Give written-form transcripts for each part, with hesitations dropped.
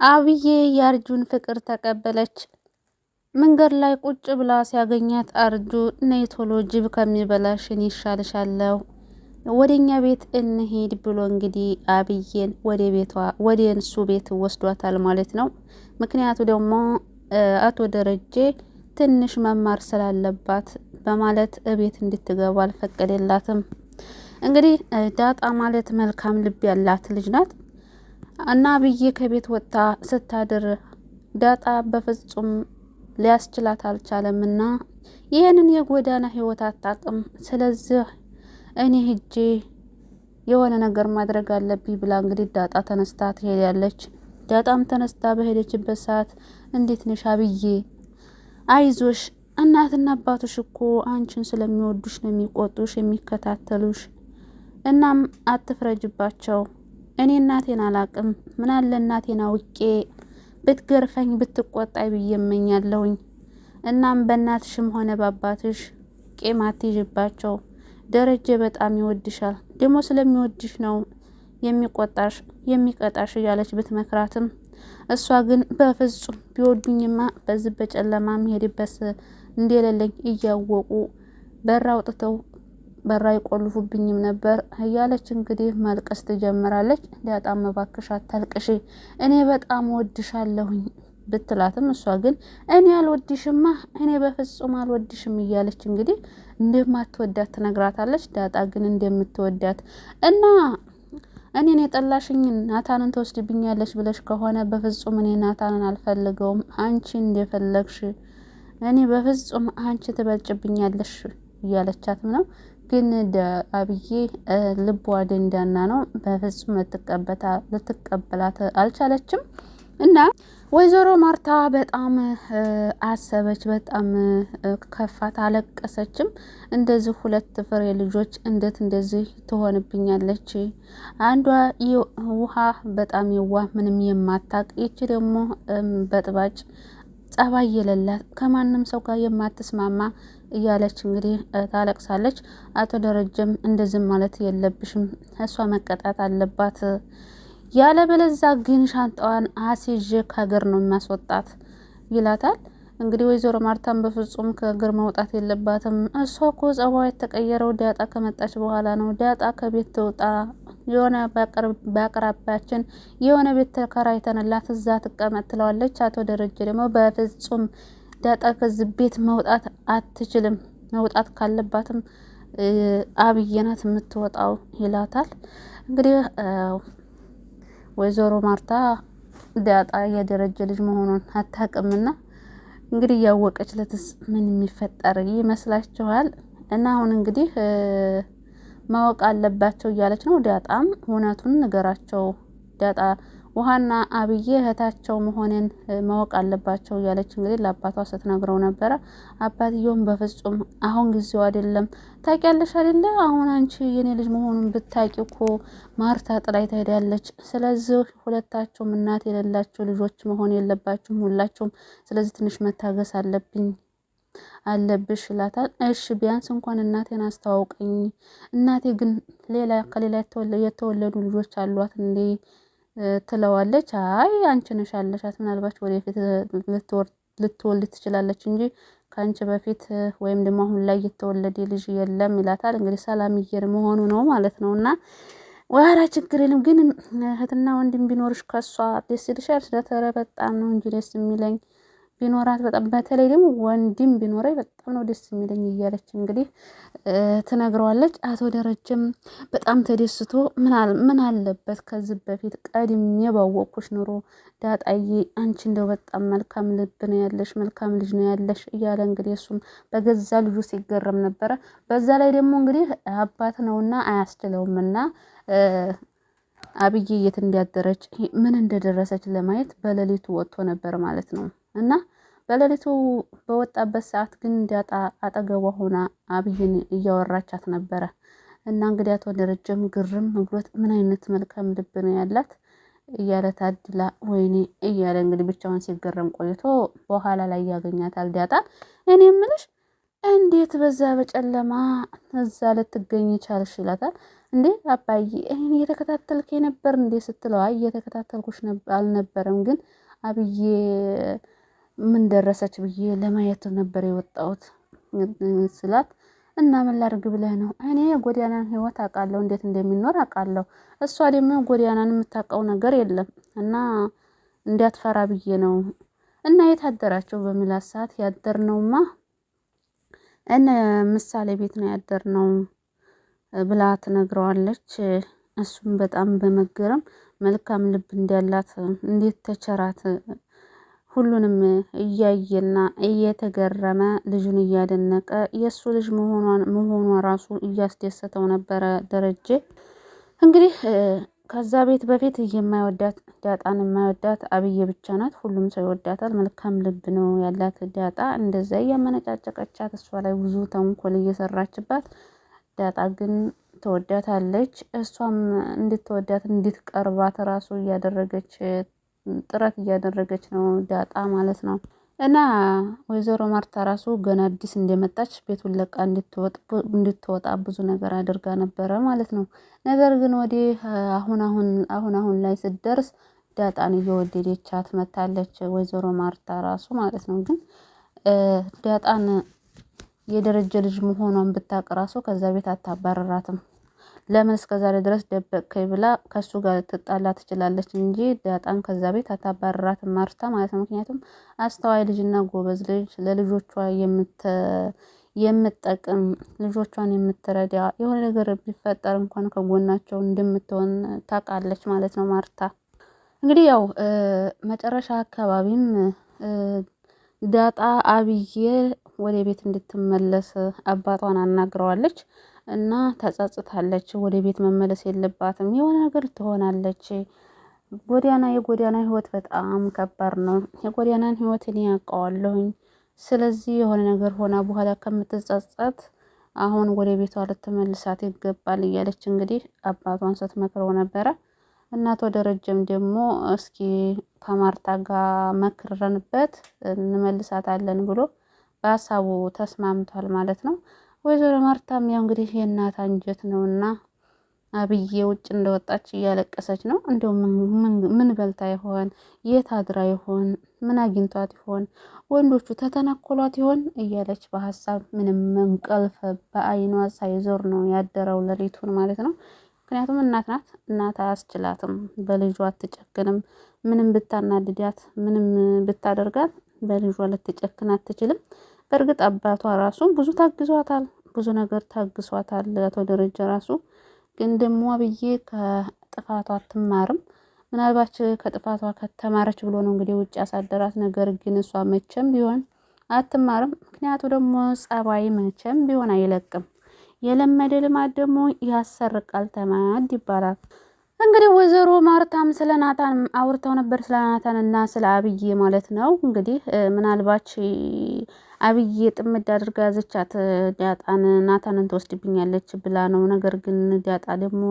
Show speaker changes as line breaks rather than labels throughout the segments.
አብዬ የአርጁን ፍቅር ተቀበለች። መንገድ ላይ ቁጭ ብላ ሲያገኛት አርጁ ነይ ቶሎ ጅብ ከሚበላሽን ይሻልሻለሁ ወደኛ ቤት እንሄድ ብሎ እንግዲህ አብዬን ወደ እሱ ቤት ወስዷታል ማለት ነው። ምክንያቱ ደግሞ አቶ ደረጀ ትንሽ መማር ስላለባት በማለት እቤት እንድትገባ አልፈቀደላትም። እንግዲህ ዳጣ ማለት መልካም ልብ ያላት ልጅ ናት እና አብዬ ከቤት ወጥታ ስታድር ዳጣ በፍጹም ሊያስችላት አልቻለምና ይህንን የጎዳና ህይወት አታውቅም። ስለዚህ እኔ ሂጄ የሆነ ነገር ማድረግ አለብኝ ብላ እንግዲህ ዳጣ ተነስታ ትሄዳለች። ዳጣም ተነስታ በሄደችበት ሰዓት እንዴት ነሽ አብዬ? አይዞሽ እናትና አባቶሽ እኮ አንቺን ስለሚወዱሽ ነው የሚቆጡሽ የሚከታተሉሽ። እናም አትፍረጅባቸው። እኔ እናቴን አላቅም። ምናለ እናቴን አውቄ ብትገርፈኝ ብትቆጣይ ብዬ እመኛለሁኝ። እናም በእናትሽም ሆነ በአባትሽ ቄም አትይዥባቸው። ደረጀ በጣም ይወድሻል። ደግሞ ስለሚወድሽ ነው የሚቆጣሽ የሚቀጣሽ እያለች ብትመክራትም እሷ ግን በፍጹም ቢወዱኝማ በዚህ በጨለማ የሚሄድበት እንደሌለኝ እያወቁ በር አውጥተው በራ ይቆልፉብኝም ነበር እያለች እንግዲህ ማልቀስ ትጀምራለች። ዳጣም እባክሽ አታልቅሽ እኔ በጣም ወድሻለሁኝ ብትላትም እሷ ግን እኔ አልወድሽማ እኔ በፍጹም አልወድሽም እያለች እንግዲህ እንደማትወዳት ትነግራታለች። ዳጣ ግን እንደምትወዳት እና እኔን የጠላሽኝን ናታንን ተወስድብኛለች ብለሽ ከሆነ በፍጹም እኔ ናታንን አልፈልገውም። አንቺ እንደፈለግሽ እኔ በፍጹም አንቺ ትበልጭብኛለሽ እያለቻትም ነው። ግን አብዬ ልቧ ደንዳና ነው። በፍጹም ልትቀበላት አልቻለችም። እና ወይዘሮ ማርታ በጣም አሰበች፣ በጣም ከፋት፣ አለቀሰችም። እንደዚህ ሁለት ፍሬ ልጆች እንዴት እንደዚህ ትሆንብኛለች? አንዷ ውሃ በጣም የዋህ ምንም የማታቅ፣ ይቺ ደግሞ በጥባጭ ጸባይ የሌላት ከማንም ሰው ጋር የማትስማማ እያለች እንግዲህ ታለቅሳለች። አቶ ደረጀም እንደዚህ ማለት የለብሽም እሷ መቀጣት አለባት፣ ያለበለዛ ግን ሻንጣዋን አስይዤ ከሀገር ነው የሚያስወጣት ይላታል። እንግዲህ ወይዘሮ ማርታም በፍጹም ከሀገር መውጣት የለባትም እሷ እኮ ጸባዋ የተቀየረው ዳጣ ከመጣች በኋላ ነው። ዳጣ ከቤት ትውጣ፣ የሆነ በአቅራቢያችን የሆነ ቤት ተከራይተንላት እዛ ትቀመጥ ትለዋለች። አቶ ደረጀ ደግሞ በፍጹም ዳጣ ከዚህ ቤት መውጣት አትችልም፣ መውጣት ካለባትም አብዬ ናት የምትወጣው ይላታል። እንግዲህ ወይዘሮ ማርታ ዳጣ የደረጀ ልጅ መሆኑን አታውቅምና እንግዲህ እያወቀች ለትስ ምን የሚፈጠር ይመስላችኋል? እና አሁን እንግዲህ ማወቅ አለባቸው እያለች ነው። ዳጣም እውነቱን ንገራቸው፣ ዳጣ ውሃና አብዬ እህታቸው መሆኔን ማወቅ አለባቸው እያለች እንግዲህ ለአባቷ ስትነግረው ነበረ። አባትየውም በፍጹም አሁን ጊዜው አይደለም፣ ታውቂያለሽ አይደለ? አሁን አንቺ የኔ ልጅ መሆኑን ብታውቂ እኮ ማርታ ጥላይ ትሄዳለች። ስለዚህ ሁለታቸውም እናት የሌላቸው ልጆች መሆን የለባችሁም ሁላቸውም። ስለዚህ ትንሽ መታገስ አለብሽ ይላታል። እሺ ቢያንስ እንኳን እናቴን አስተዋውቀኝ፣ እናቴ ግን ከሌላ የተወለዱ ልጆች አሏት እንዴ ትለዋለች። አይ አንቺ ነሽ ያለሻት፣ ምናልባት ወደፊት ልትወልድ ትችላለች እንጂ ከአንቺ በፊት ወይም ደግሞ አሁን ላይ የተወለደ ልጅ የለም ይላታል። እንግዲህ ሰላምዬ መሆኑ ነው ማለት ነው። እና ዋራ ችግር የለም ግን እህትና ወንድም ቢኖርሽ ከሷ ደስ ይልሻል? ስለተረ በጣም ነው እንጂ ደስ የሚለኝ ቢኖራት በጣም በተለይ ደግሞ ወንድም ቢኖረኝ በጣም ነው ደስ የሚለኝ እያለች እንግዲህ ትነግረዋለች። አቶ ደረጀም በጣም ተደስቶ ምን አለበት ከዚህ በፊት ቀድሜ ባወቅኩሽ ኑሮ ዳጣዬ፣ አንቺ እንደው በጣም መልካም ልብ ነው ያለሽ፣ መልካም ልጅ ነው ያለሽ እያለ እንግዲህ እሱም በገዛ ልጁ ሲገረም ነበረ። በዛ ላይ ደግሞ እንግዲህ አባት ነውና አያስችለውምና አብዬ የት እንዲያደረች ምን እንደደረሰች ለማየት በሌሊቱ ወጥቶ ነበር ማለት ነው። እና በሌሊቱ በወጣበት ሰዓት ግን ዳጣ አጠገቧ ሆና አብይን እያወራቻት ነበረ። እና እንግዲህ አቶ ደረጀም ግርም ብሎት ምን አይነት መልካም ልብ ነው ያላት እያለ ታድላ ወይኔ እያለ እንግዲህ ብቻውን ሲገረም ቆይቶ በኋላ ላይ ያገኛታል። ዳጣ እኔ የምልሽ እንዴት በዛ በጨለማ እዛ ልትገኝ ቻልሽ ይላታል። እንዴ አባዬ እኔን እየተከታተልክ ነበር እንዴ ስትለው፣ አይ እየተከታተልኩሽ አልነበረም፣ ግን አብዬ ምን ደረሰች ብዬ ለማየት ነበር የወጣሁት ስላት፣ እና ምን ላድርግ ብለህ ነው? እኔ ጎዳናን ህይወት አውቃለሁ፣ እንዴት እንደሚኖር አውቃለሁ። እሷ ደግሞ ጎዳናን የምታውቀው ነገር የለም እና እንዳትፈራ ብዬ ነው። እና የት አደራቸው በሚላት ሰዓት፣ ያደርነውማ እነ ምሳሌ ቤት ነው ያደርነው ብላ ትነግረዋለች። እሱም በጣም በመገረም መልካም ልብ እንዳላት እንዴት ተቸራት ሁሉንም እያየና እየተገረመ ልጁን እያደነቀ የእሱ ልጅ መሆኗ ራሱ እያስደሰተው ነበረ ደረጀ። እንግዲህ ከዛ ቤት በፊት የማይወዳት ዳጣን የማይወዳት አብዬ ብቻ ናት። ሁሉም ሰው ይወዳታል። መልካም ልብ ነው ያላት ዳጣ። እንደዛ እያመነጫጨቀቻት እሷ ላይ ብዙ ተንኮል እየሰራችባት፣ ዳጣ ግን ትወዳታለች። እሷም እንድትወዳት እንድትቀርባት ራሱ እያደረገች ጥረት እያደረገች ነው ዳጣ ማለት ነው። እና ወይዘሮ ማርታ ራሱ ገና አዲስ እንደመጣች ቤቱን ለቃ እንድትወጣ ብዙ ነገር አድርጋ ነበረ ማለት ነው። ነገር ግን ወዲህ አሁን ላይ ስትደርስ ዳጣን እየወደደቻት መታለች ወይዘሮ ማርታ ራሱ ማለት ነው። ግን ዳጣን የደረጀ ልጅ መሆኗን ብታውቅ ራሱ ከዛ ቤት አታባረራትም። ለምን እስከዛሬ ድረስ ደበቅከኝ ብላ ከሱ ጋር ልትጣላ ትችላለች እንጂ ዳጣን ከዛ ቤት አታባረራትም ማርታ ማለት ነው። ምክንያቱም አስተዋይ ልጅና ጎበዝ ልጅ፣ ለልጆቿ የምትጠቅም ልጆቿን የምትረዳ፣ የሆነ ነገር ቢፈጠር እንኳን ከጎናቸው እንደምትሆን ታውቃለች ማለት ነው ማርታ። እንግዲህ ያው መጨረሻ አካባቢም ዳጣ አብዬ ወደ ቤት እንድትመለስ አባቷን አናግረዋለች እና ተጸጽታለች። ወደ ቤት መመለስ የለባትም፣ የሆነ ነገር ትሆናለች። የጎዳና ህይወት በጣም ከባድ ነው። የጎዳናን ህይወት እኔ ያውቀዋለሁኝ። ስለዚህ የሆነ ነገር ሆና በኋላ ከምትጸጸት አሁን ወደ ቤቷ ልትመልሳት ይገባል እያለች እንግዲህ አባቷን ስትመክረው ነበረ። እናቶ ደረጀም ደግሞ እስኪ ከማርታ ጋር መክረንበት እንመልሳታለን ብሎ በሀሳቡ ተስማምቷል ማለት ነው። ወይዘሮ ማርታም ያው እንግዲህ የእናት አንጀት ነውና አብዬ ውጭ እንደወጣች እያለቀሰች ነው። እንደውም ምን በልታ ይሆን? የት አድራ ይሆን? ምን አግኝቷት ይሆን? ወንዶቹ ተተናኮሏት ይሆን እያለች በሀሳብ ምንም እንቅልፍ በአይኗ ሳይዞር ነው ያደረው ሌሊቱን ማለት ነው። ምክንያቱም እናት ናት። እናት አያስችላትም፣ በልጇ አትጨክንም። ምንም ብታናድዳት፣ ምንም ብታደርጋት በልጇ ልትጨክን አትችልም። በእርግጥ አባቷ ራሱ ብዙ ታግዟታል፣ ብዙ ነገር ታግሷታል አቶ ደረጀ ራሱ። ግን ደግሞ አብዬ ከጥፋቷ አትማርም። ምናልባት ከጥፋቷ ከተማረች ብሎ ነው እንግዲህ ውጭ ያሳደራት። ነገር ግን እሷ መቼም ቢሆን አትማርም። ምክንያቱ ደግሞ ጸባይ መቼም ቢሆን አይለቅም። የለመደ ልማድ ደግሞ ያሰርቃል ተማድ ይባላል። እንግዲህ ወይዘሮ ማርታም ስለ ናታን አውርተው ነበር፣ ስለ ናታን እና ስለ አብዬ ማለት ነው። እንግዲህ ምናልባች አብዬ ጥምድ አድርጋ ያዘቻት ዳጣን ናታንን ትወስድብኛለች ብላ ነው። ነገር ግን ዳጣ ደግሞ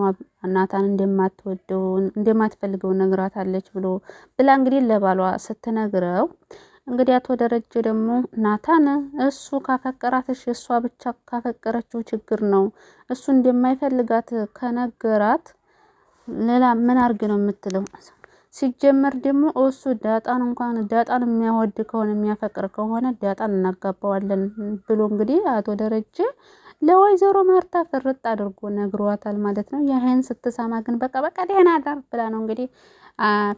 ናታን እንደማትፈልገው ነግራታለች ብላ እንግዲህ ለባሏ ስትነግረው፣ እንግዲህ አቶ ደረጀ ደግሞ ናታን እሱ ካፈቀራትሽ እሷ ብቻ ካፈቀረችው ችግር ነው፣ እሱ እንደማይፈልጋት ከነገራት ሌላ ምን አርግ ነው የምትለው? ሲጀመር ደግሞ እሱ ዳጣን የሚያወድ ከሆነ የሚያፈቅር ከሆነ ዳጣን እናጋባዋለን ብሎ እንግዲህ አቶ ደረጀ ለወይዘሮ ማርታ ፍርጥ አድርጎ ነግሯታል ማለት ነው። ይሄን ስትሰማ ግን በቃ ደህና አዳር ብላ ነው እንግዲህ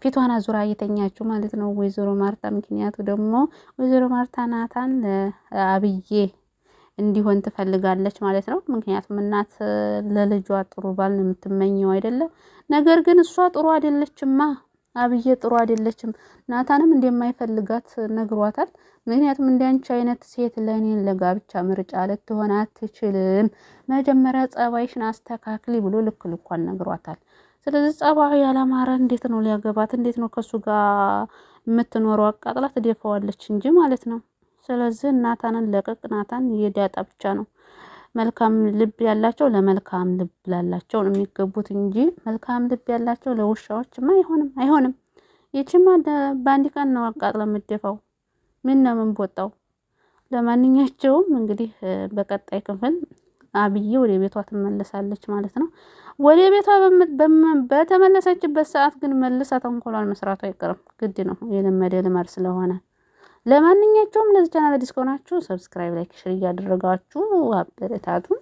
ፊቷን አዙራ እየተኛችው ማለት ነው ወይዘሮ ማርታ። ምክንያቱ ደግሞ ወይዘሮ ማርታ ናታን አብዬ እንዲሆን ትፈልጋለች ማለት ነው። ምክንያቱም እናት ለልጇ ጥሩ ባል ነው የምትመኘው አይደለም። ነገር ግን እሷ ጥሩ አይደለችማ፣ አብዬ ጥሩ አይደለችም። ናታንም እንደማይፈልጋት ነግሯታል። ምክንያቱም እንዲያንቺ አይነት ሴት ለእኔ ለጋብቻ ምርጫ ልትሆን አትችልም፣ መጀመሪያ ጸባይሽን አስተካክሊ ብሎ ልክ ልኳን ነግሯታል። ስለዚህ ጸባዩ ያላማረ እንዴት ነው ሊያገባት? እንዴት ነው ከሱ ጋር የምትኖረው? አቃጥላ ትደፋዋለች እንጂ ማለት ነው። ስለዚህ ናታንን ለቀቅ። ናታን የዳጣ ብቻ ነው። መልካም ልብ ያላቸው ለመልካም ልብ ላላቸው ነው የሚገቡት እንጂ መልካም ልብ ያላቸው ለውሻዎችማ አይሆንም። ይቺማ በአንድ ቀን ነው አቃጥላ የምትደፋው። ምን ነው ምን ቦጣው? ለማንኛቸውም እንግዲህ በቀጣይ ክፍል አብዬ ወደ ቤቷ ትመለሳለች ማለት ነው። ወደ ቤቷ በተመለሰችበት ሰዓት ግን መልሳ ተንኮሏን መስራቱ አይቀርም፣ ግድ ነው፣ የለመደ ልማድ ስለሆነ። ለማንኛቸውም ለዚህ ቻናል አዲስ ከሆናችሁ ሰብስክራይብ፣ ላይክ፣ ሼር እያደረጋችሁ አበረታቱን።